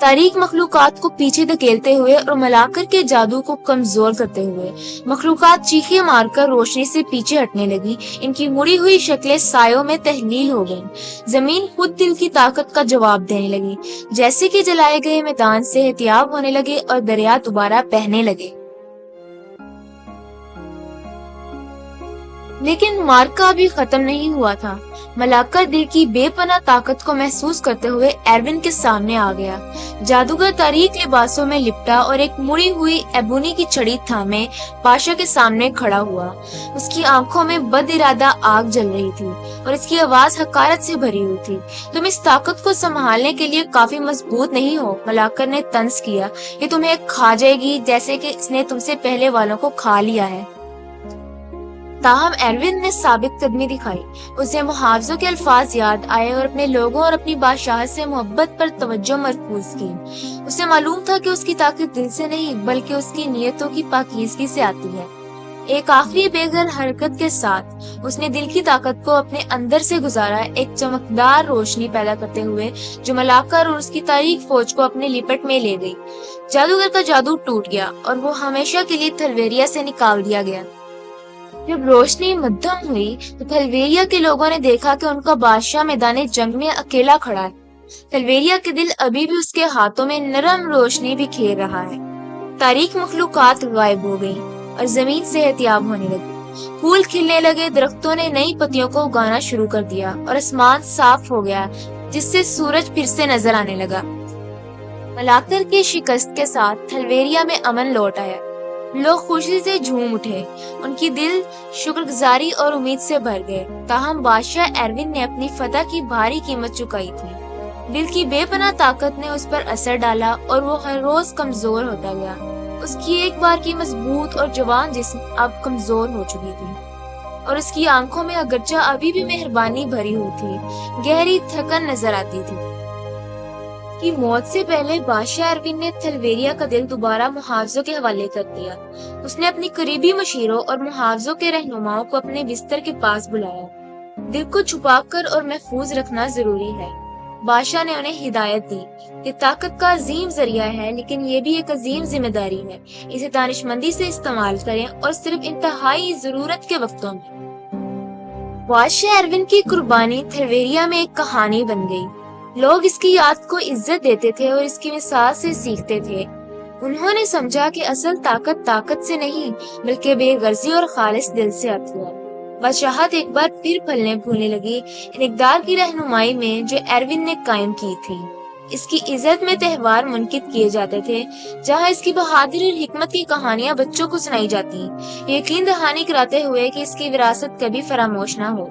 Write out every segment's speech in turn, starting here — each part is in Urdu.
تاریک مخلوقات کو پیچھے دھکیلتے ہوئے اور ملاکر کے جادو کو کمزور کرتے ہوئے مخلوقات چیخیں مار کر روشنی سے پیچھے ہٹنے لگی۔ ان کی مڑی ہوئی شکلیں سایوں میں تحلیل ہو گئیں۔ زمین خود دل کی طاقت کا جواب دینے لگی، جیسے کہ جلائے گئے میدان سے احتیاط ہونے لگے اور دریا دوبارہ بہنے لگے۔ لیکن مارکا ابھی ختم نہیں ہوا تھا۔ ملاکر دل کی بے پناہ طاقت کو محسوس کرتے ہوئے ایروین کے سامنے آ گیا۔ جادوگر تاریک لباسوں میں لپٹا اور ایک مڑی ہوئی ایبونی کی چھڑی تھامے بادشاہ کے سامنے کھڑا ہوا۔ اس کی آنکھوں میں بد ارادہ آگ جل رہی تھی اور اس کی آواز حقارت سے بھری ہوئی تھی۔ تم اس طاقت کو سنبھالنے کے لیے کافی مضبوط نہیں ہو، ملاکر نے طنز کیا۔ یہ تمہیں کھا جائے گی جیسے کہ اس نے تم سے پہلے والوں کو کھا لیا ہے۔ تاہم ایروین نے ثابت قدمی دکھائی۔ اسے محافظوں کے الفاظ یاد آئے اور اپنے لوگوں اور اپنی بادشاہت سے محبت پر توجہ مرکوز کی۔ اسے معلوم تھا کہ اس کی طاقت دل سے نہیں بلکہ اس کی نیتوں کی پاکیزگی سے آتی ہے۔ ایک آخری بے گھر حرکت کے ساتھ اس نے دل کی طاقت کو اپنے اندر سے گزارا، ایک چمکدار روشنی پیدا کرتے ہوئے جو ملاکر اور اس کی تاریک فوج کو اپنے لپٹ میں لے گئی۔ جادوگر کا جادو ٹوٹ گیا اور وہ ہمیشہ کے لیے تھلویریا سے نکال دیا گیا۔ جب روشنی مدھم ہوئی تو تھلویریا کے لوگوں نے دیکھا کہ ان کا بادشاہ میدان جنگ میں اکیلا کھڑا ہے۔ تھلویریا کے دل ابھی بھی اس کے ہاتھوں میں نرم روشنی بکھیر رہا ہے۔ تاریک مخلوقات غائب ہو گئی اور زمین سے احتیاط ہونے لگی۔ پھول کھلنے لگے، درختوں نے نئی پتیوں کو اگانا شروع کر دیا اور آسمان صاف ہو گیا جس سے سورج پھر سے نظر آنے لگا۔ ملاکر کی شکست کے ساتھ تھلویریا میں امن لوٹ آیا۔ لوگ خوشی سے جھوم اٹھے، ان کی دل شکرگزاری اور امید سے بھر گئے۔ تاہم بادشاہ ایروین نے اپنی فتح کی بھاری قیمت چکائی تھی۔ دل کی بے پناہ طاقت نے اس پر اثر ڈالا اور وہ ہر روز کمزور ہوتا گیا۔ اس کی ایک بار کی مضبوط اور جوان جسم اب کمزور ہو چکی تھی اور اس کی آنکھوں میں اگرچہ ابھی بھی مہربانی بھری ہوئی تھی، گہری تھکن نظر آتی تھی۔ کی موت سے پہلے بادشاہ ایروین نے تھلویریا کا دل دوبارہ محافظوں کے حوالے کر دیا۔ اس نے اپنی قریبی مشیروں اور محافظوں کے رہنماؤں کو اپنے بستر کے پاس بلایا۔ دل کو چھپا کر اور محفوظ رکھنا ضروری ہے۔ بادشاہ نے انہیں ہدایت دی۔ یہ طاقت کا عظیم ذریعہ ہے لیکن یہ بھی ایک عظیم ذمہ داری ہے۔ اسے دانش مندی سے استعمال کریں اور صرف انتہائی ضرورت کے وقتوں میں۔ بادشاہ ایروین کی قربانی تھلویریا میں ایک کہانی بن گئی۔ لوگ اس کی یاد کو عزت دیتے تھے اور اس کی مثال سے سیکھتے تھے۔ انہوں نے سمجھا کہ اصل طاقت سے نہیں بلکہ بے غرضی اور خالص دل سے آتی ہے۔ بادشاہت ایک بار پھر پھلنے پھولنے لگی ان اقدار کی رہنمائی میں جو ایروین نے قائم کی تھی۔ اس کی عزت میں تہوار منعقد کیے جاتے تھے جہاں اس کی بہادری اور حکمت کی کہانیاں بچوں کو سنائی جاتی، یقین دہانی کراتے ہوئے کہ اس کی وراثت کبھی فراموش نہ ہو۔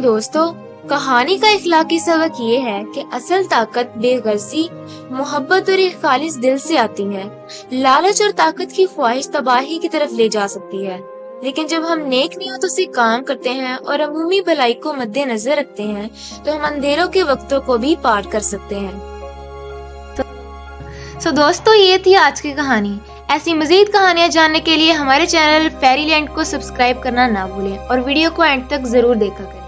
دوستو، کہانی کا اخلاقی سبق یہ ہے کہ اصل طاقت بے غرضی، محبت اور ایک خالص دل سے آتی ہے۔ لالچ اور طاقت کی خواہش تباہی کی طرف لے جا سکتی ہے، لیکن جب ہم نیک نیتوں سے کام کرتے ہیں اور عمومی بھلائی کو مد نظر رکھتے ہیں تو ہم اندھیروں کے وقتوں کو بھی پار کر سکتے ہیں۔ دوستو، یہ تھی آج کی کہانی۔ ایسی مزید کہانیاں جاننے کے لیے ہمارے چینل فیری لینڈ کو سبسکرائب کرنا نہ بھولیں اور ویڈیو کو اینڈ تک ضرور دیکھا کریں۔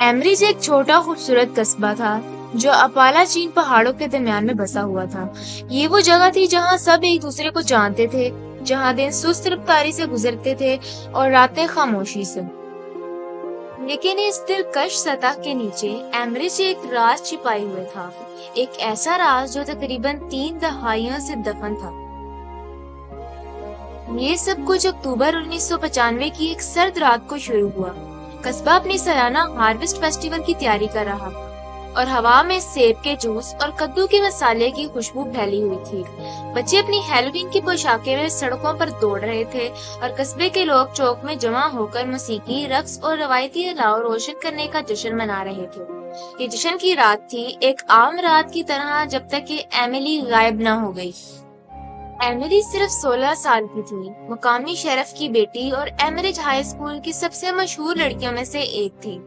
ایمریج ایک چھوٹا خوبصورت قصبہ تھا جو اپالا چین پہاڑوں کے درمیان میں بسا ہوا تھا۔ یہ وہ جگہ تھی جہاں سب ایک دوسرے کو جانتے تھے، جہاں دن سست رفتاری سے گزرتے تھے اور راتیں خاموشی سے۔ لیکن اس دلکش سطح کے نیچے ایمریج ایک راز چھپائے ہوئے تھا، ایک ایسا راز جو تقریباً 3 دہائیوں سے دفن تھا۔ یہ سب کچھ اکتوبر 1995 کی ایک سرد رات کو شروع ہوا۔ قصبہ اپنی سالانہ ہارویسٹ فیسٹیول کی تیاری کر رہا تھا اور ہوا میں سیب کے جوس اور کدو کے مسالے کی خوشبو پھیلی ہوئی تھی۔ بچے اپنی ہیلووین کی پوشاکیں میں سڑکوں پر دوڑ رہے تھے اور قصبے کے لوگ چوک میں جمع ہو کر موسیقی، رقص اور روایتی الاؤ روشن کرنے کا جشن منا رہے تھے۔ یہ جشن کی رات تھی، ایک عام رات کی طرح، جب تک کہ ایملی غائب نہ ہو گئی۔ ایملی صرف 16 سال کی تھی، مقامی شیرف کی بیٹی اور ایمریج ہائی اسکول کی سب سے مشہور لڑکیوں میں سے ایک تھی۔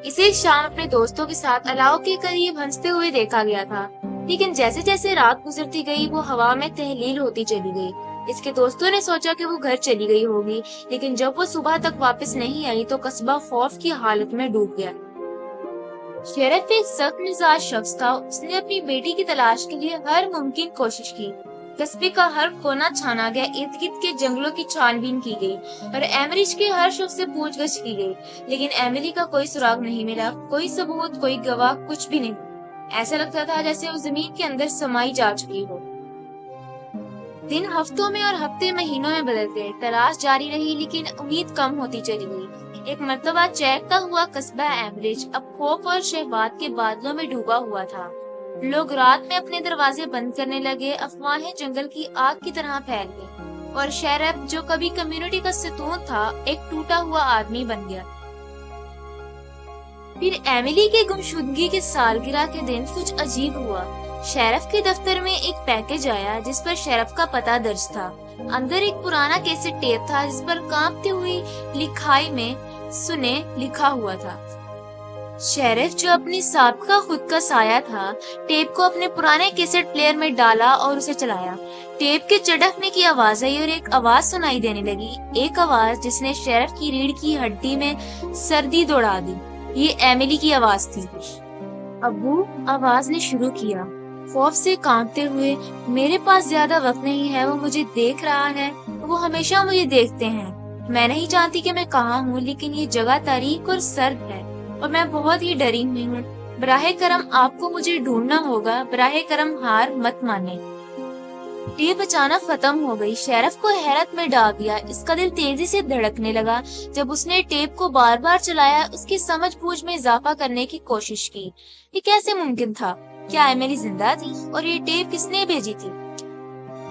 اسے ایک شام اپنے دوستوں کے ساتھ الاؤ کے قریب ہنستے ہوئے دیکھا گیا تھا، لیکن جیسے جیسے رات گزرتی گئی وہ ہوا میں تحلیل ہوتی چلی گئی۔ اس کے دوستوں نے سوچا کہ وہ گھر چلی گئی ہوگی، لیکن جب وہ صبح تک واپس نہیں آئی تو قصبہ خوف کی حالت میں ڈوب گیا۔ شیرف ایک سخت مزاج شخص تھا۔ اس نے اپنی بیٹی کی تلاش کے لیے ہر ممکن کوشش کی۔ قصبے کا ہر کونا چھانا گیا، ارد گرد کے جنگلوں کی چھان بین کی گئی اور ایمریج کے ہر شخص سے پوچھ گچھ کی گئی، لیکن ایملی کا کوئی سراغ نہیں ملا، کوئی ثبوت، کوئی گواہ، کچھ بھی نہیں۔ ایسا لگتا تھا جیسے وہ زمین کے اندر سمائی جا چکی ہو۔ دن ہفتوں میں اور ہفتے مہینوں میں بدل گئے، تلاش جاری رہی لیکن امید کم ہوتی چلی گئی۔ ایک مرتبہ چہکتا ہوا قصبہ ایمریج اب خوف اور شہوات کے بادلوں میں ڈوبا ہوا تھا۔ لوگ رات میں اپنے دروازے بند کرنے لگے، افواہیں جنگل کی آگ کی طرح پھیل گئی اور شیرف جو کبھی کمیونٹی کا ستون تھا ایک ٹوٹا ہوا آدمی بن گیا۔ پھر ایملی کے گمشدگی کے سالگرہ کے دن کچھ عجیب ہوا۔ شیرف کے دفتر میں ایک پیکج آیا جس پر شیرف کا پتہ درج تھا۔ اندر ایک پرانا کیسٹ ٹیپ تھا جس پر کانپتی ہوئی لکھائی میں سنے لکھا ہوا تھا۔ شیرف جو اپنی سابقہ خود کا سایہ تھا، ٹیپ کو اپنے پرانے کیسٹ پلیئر میں ڈالا اور اسے چلایا۔ ٹیپ کے چڑکنے کی آواز آئی اور ایک آواز سنائی دینے لگی، ایک آواز جس نے شیرف کی ریڑھ کی ہڈی میں سردی دوڑا دی۔ یہ ایملی کی آواز تھی۔ ابو، آواز نے شروع کیا خوف سے کانپتے ہوئے، میرے پاس زیادہ وقت نہیں ہے، وہ مجھے دیکھ رہا ہے، وہ ہمیشہ مجھے دیکھتے ہیں۔ میں نہیں جانتی کہ میں کہاں ہوں، لیکن یہ جگہ تاریک اور سرد ہے اور میں بہت ہی ڈری ہوئی ہوں۔ براہ کرم آپ کو مجھے ڈھونڈنا ہوگا، براہ کرم ہار مت مانیں۔ ٹیپ اچانک ختم ہو گئی۔ شیرف کو حیرت میں ڈال دیا، اس کا دل تیزی سے دھڑکنے لگا۔ جب اس نے ٹیپ کو بار بار چلایا، اس کی سمجھ بوجھ میں اضافہ کرنے کی کوشش کی۔ یہ کیسے ممکن تھا؟ کیا ایملی زندہ تھی اور یہ ٹیپ کس نے بھیجی تھی؟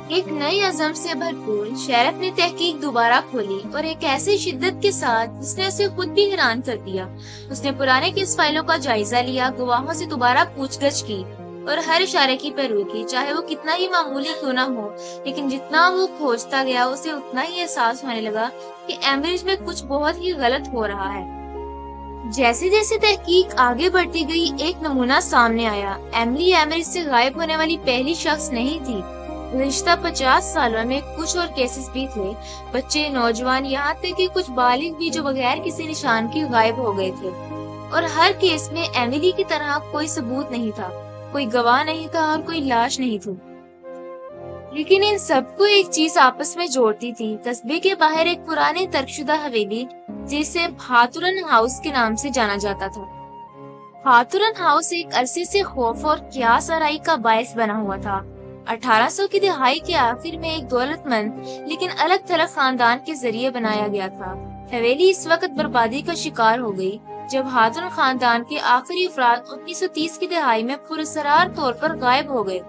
ایک نئی عزم سے بھرپور شیرف نے تحقیق دوبارہ کھولی اور ایک ایسی شدت کے ساتھ جس نے اسے خود بھی حیران کر دیا۔ اس نے پرانے کیس فائلوں کا جائزہ لیا، گواہوں سے دوبارہ پوچھ گچھ کی اور ہر اشارے کی پیروی کی، چاہے وہ کتنا ہی معمولی کیوں نہ ہو۔ لیکن جتنا وہ کھوجتا گیا اسے اتنا ہی احساس ہونے لگا کہ ایمریج میں کچھ بہت ہی غلط ہو رہا ہے۔ جیسے جیسے تحقیق آگے بڑھتی گئی، ایک نمونہ سامنے آیا۔ ایملی ایمریج سے غائب ہونے والی پہلی شخص نہیں تھی۔ گزشتہ 50 سالوں میں کچھ اور کیسز بھی تھے، بچے، نوجوان، یہاں تک کہ کچھ بالغ بھی جو بغیر کسی نشان کے غائب ہو گئے تھے، اور ہر کیس میں ایملی کی طرح کوئی ثبوت نہیں تھا، کوئی گواہ نہیں تھا اور کوئی لاش نہیں تھی۔ لیکن ان سب کو ایک چیز آپس میں جوڑتی تھی، قصبے کے باہر ایک پرانی ترک شدہ حویلی جسے ہاتھورن ہاؤس کے نام سے جانا جاتا تھا۔ ہاتھورن ہاؤس ایک عرصے سے خوف اور قیاس آرائی کا باعث بنا ہوا تھا۔ 1800 کی دہائی کے آخر میں ایک دولت مند لیکن الگ تھلگ خاندان کے ذریعے بنایا گیا تھا۔ حویلی اس وقت بربادی کا شکار ہو گئی جب ہاتھورن خاندان کے آخری افراد 1930 کی دہائی میں پراسرار طور پر غائب ہو گئے۔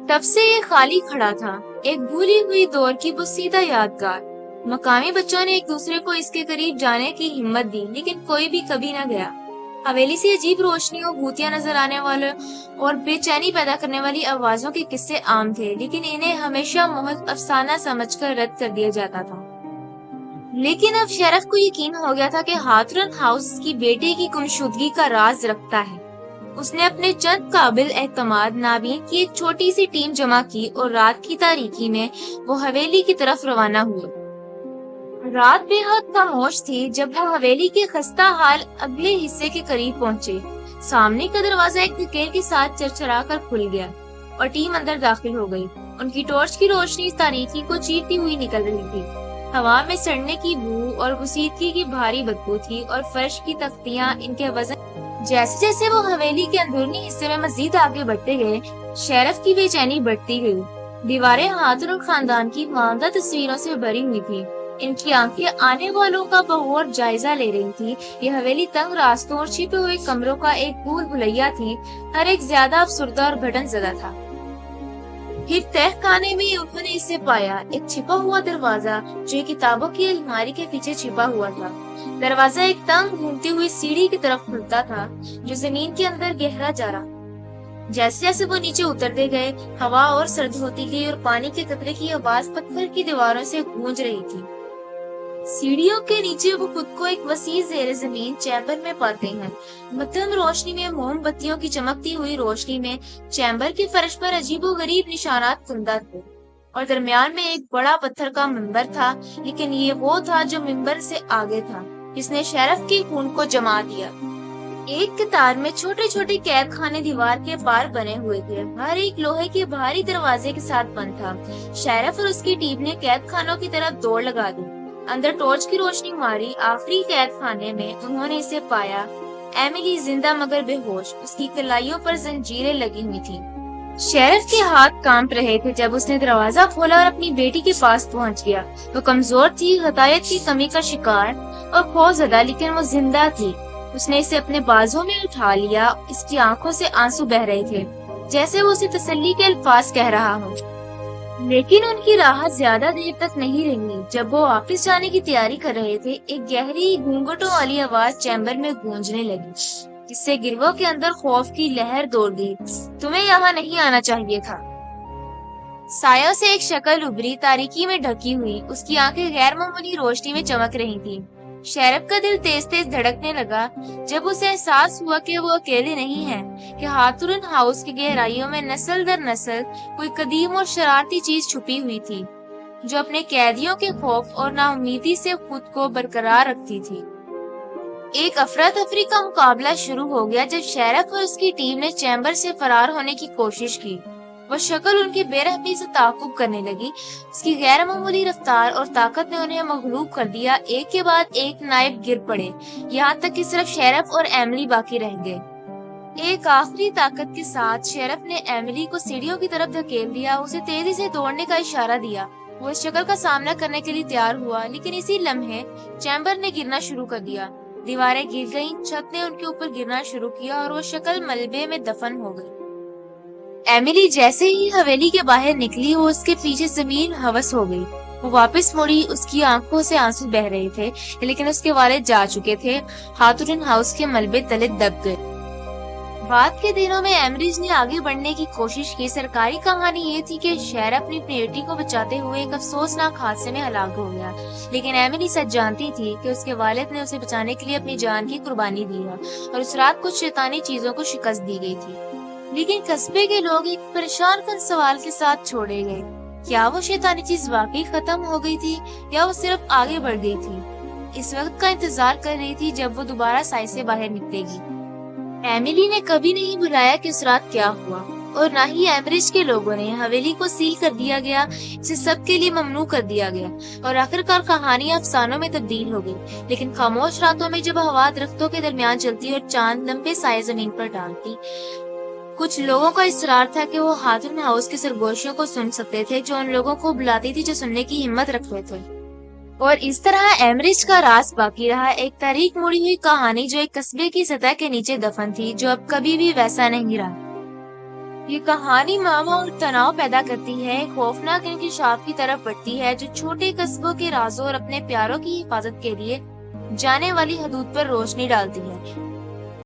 تب سے یہ خالی کھڑا تھا، ایک بھولی ہوئی دور کی بسیدہ یادگار۔ مقامی بچوں نے ایک دوسرے کو اس کے قریب جانے کی ہمت دی، لیکن کوئی بھی کبھی نہ گیا۔ حویلی سے عجیب روشنیوں، بھوتیاں نظر آنے والے اور بے چینی پیدا کرنے والی آوازوں کے قصے عام تھے، لیکن انہیں ہمیشہ محض افسانہ سمجھ کر رد کر دیا جاتا تھا۔ لیکن اب شیرف کو یقین ہو گیا تھا کہ ہاتھورن ہاؤس کی بیٹی کی گمشدگی کا راز رکھتا ہے۔ اس نے اپنے چند قابل اعتماد نابین کی ایک چھوٹی سی ٹیم جمع کی اور رات کی تاریکی میں وہ حویلی کی طرف روانہ ہوئے۔ رات بے حد خاموش تھی جب وہ حویلی کے خستہ حال اگلے حصے کے قریب پہنچے۔ سامنے کا دروازہ ایک دھکیل کے ساتھ چرچرا کر کھل گیا اور ٹیم اندر داخل ہو گئی۔ ان کی ٹارچ کی روشنی اس تاریکی کو چیرتی ہوئی نکل رہی تھی۔ ہوا میں سڑنے کی بو اور گسیدگی کی بھاری بدبو تھی اور فرش کی تختیاں ان کے وزن۔ جیسے جیسے وہ حویلی کے اندرونی حصے میں مزید آگے بڑھتے گئے، شیرف کی بے چینی بڑھتی گئی۔ دیواریں ہاتھورن خاندان کی ماندہ تصویروں سے بھری ہوئی تھی۔ ان کی آنکھیں آنے والوں کا بغور جائزہ لے رہی تھی۔ یہ حویلی تنگ راستوں اور چھپے ہوئے کمروں کا ایک بھول بھلیا تھی، ہر ایک زیادہ افسردہ اور گھٹن زدہ تھا۔ پھر تہ خانے میں انہوں نے اسے پایا، ایک چھپا ہوا دروازہ جو کتابوں کی الماری کے پیچھے چھپا ہوا تھا۔ دروازہ ایک تنگ گھومتی ہوئی سیڑھی کی طرف کھلتا تھا جو زمین کے اندر گہرا جا رہا۔ جیسے جیسے وہ نیچے اترتے گئے، ہوا اور سرد ہوتی گئی اور پانی کے قطرے کی آواز پتھر کی دیواروں سے گونج رہی تھی۔ سیڑھیوں کے نیچے وہ خود کو ایک وسیع زیر زمین چیمبر میں پاتے ہیں۔ مدھم روشنی میں، موم بتیوں کی چمکتی ہوئی روشنی میں چیمبر کے فرش پر عجیب و غریب نشانات کندہ تھے۔ اور درمیان میں ایک بڑا پتھر کا منبر تھا، لیکن یہ وہ تھا جو منبر سے آگے تھا، جس نے شیرف کی خون کو جما دیا۔ ایک قطار میں چھوٹے چھوٹے قید خانے دیوار کے پار بنے ہوئے تھے، ہر ایک لوہے کے بھاری دروازے کے ساتھ بند تھا۔ شیرف اور اس کی ٹیم نے قید خانوں کی طرف دوڑ لگا دی، اندر ٹارچ کی روشنی ماری۔ آخری قید خانے میں انہوں نے اسے پایا، ایملی زندہ مگر بے ہوش، اس کی کلائیوں پر زنجیریں لگی ہوئی تھیں۔ شیرف کے ہاتھ کانپ رہے تھے جب اس نے دروازہ کھولا اور اپنی بیٹی کے پاس پہنچ گیا۔ وہ کمزور تھی، غذائیت کی کمی کا شکار اور خوف زدہ، لیکن وہ زندہ تھی۔ اس نے اسے اپنے بازوں میں اٹھا لیا، اس کی آنکھوں سے آنسو بہ رہے تھے، جیسے وہ اسے تسلی کے الفاظ کہہ رہا ہو۔ لیکن ان کی راحت زیادہ دیر تک نہیں رہی۔ جب وہ واپس جانے کی تیاری کر رہے تھے، ایک گہری گھونگھٹوں والی آواز چیمبر میں گونجنے لگی، جس سے گروہ کے اندر خوف کی لہر دوڑ گئی۔ تمہیں یہاں نہیں آنا چاہیے تھا۔ سایہ سے ایک شکل ابھری، تاریکی میں ڈھکی ہوئی، اس کی آنکھیں غیر معمولی روشنی میں چمک رہی تھیں۔ شیرف کا دل تیز تیز دھڑکنے لگا جب اسے احساس ہوا کہ وہ اکیلے نہیں ہیں، کہ ہاتھرن ہاؤس کی گہرائیوں میں نسل در نسل کوئی قدیم اور شرارتی چیز چھپی ہوئی تھی، جو اپنے قیدیوں کے خوف اور نا امیدی سے خود کو برقرار رکھتی تھی۔ ایک افراتفری کا مقابلہ شروع ہو گیا جب شیرف اور اس کی ٹیم نے چیمبر سے فرار ہونے کی کوشش کی۔ وہ شکل ان کی بے رحمی سے تعاقب کرنے لگی، اس کی غیر معمولی رفتار اور طاقت نے انہیں مغلوب کر دیا۔ ایک کے بعد ایک نائب گر پڑے، یہاں تک کہ صرف شیرف اور ایملی باقی رہ گئے۔ ایک آخری طاقت کے ساتھ شیرف نے ایملی کو سیڑھیوں کی طرف دھکیل دیا، اسے تیزی سے دوڑنے کا اشارہ دیا۔ وہ اس شکل کا سامنا کرنے کے لیے تیار ہوا، لیکن اسی لمحے چیمبر نے گرنا شروع کر دیا۔ دیواریں گر گئیں، چھت نے ان کے اوپر گرنا شروع کیا اور وہ شکل ملبے میں دفن ہو گئی۔ ایملی جیسے ہی حویلی کے باہر نکلی، وہ اس کے پیچھے زمین ہوس ہو گئی۔ وہ واپس مڑی، اس کی آنکھوں سے آنسو بہ رہے تھے، لیکن اس کے والد جا چکے تھے، ہاتھرن ہاؤس کے ملبے تلے دب گئے۔ بعد کے دنوں میں ایمریج نے آگے بڑھنے کی کوشش کی۔ سرکاری کہانی یہ تھی کہ شیرف اپنی بیٹی کو بچاتے ہوئے ایک افسوسناک حادثے میں ہلاک ہو گیا، لیکن ایملی سچ جانتی تھی کہ اس کے والد نے اسے بچانے کے لیے اپنی جان کی قربانی دی ہے، اور اس رات کچھ شیطانی چیزوں کو شکست دی گئی تھی۔ لیکن قصبے کے لوگ ایک پریشان کن سوال کے ساتھ چھوڑے گئے، کیا وہ شیطانی چیز واقعی ختم ہو گئی تھی یا وہ صرف آگے بڑھ گئی تھی؟ اس وقت کا انتظار کر رہی تھی جب وہ دوبارہ سائے سے باہر نکلے گی۔ ایملی نے کبھی نہیں بلایا کہ اس رات کیا ہوا، اور نہ ہی ایمریج کے لوگوں نے۔ حویلی کو سیل کر دیا گیا، اسے سب کے لیے ممنوع کر دیا گیا، اور آخرکار کہانی افسانوں میں تبدیل ہو گئی۔ لیکن خاموش راتوں میں جب ہوا درختوں کے درمیان چلتی اور چاند لمبے سائے زمین پر ڈالتی، کچھ لوگوں کا اصرار تھا کہ وہ ہاتھرن ہاؤس کی سرگوشیوں کو سن سکتے تھے، جو ان لوگوں کو بلاتی تھی جو سننے کی ہمت رکھتے تھے۔ اور اس طرح ایمریج کا راز باقی رہا، ایک تاریخ مڑی ہوئی کہانی جو ایک قصبے کی سطح کے نیچے دفن تھی، جو اب کبھی بھی ویسا نہیں رہا۔ یہ کہانی ماما اور تناؤ پیدا کرتی ہے، خوفناک انکشاف کی طرف بڑھتی ہے، جو چھوٹے قصبوں کے رازوں اور اپنے پیاروں کی حفاظت کے لیے جانے والی حدود پر روشنی ڈالتی ہے۔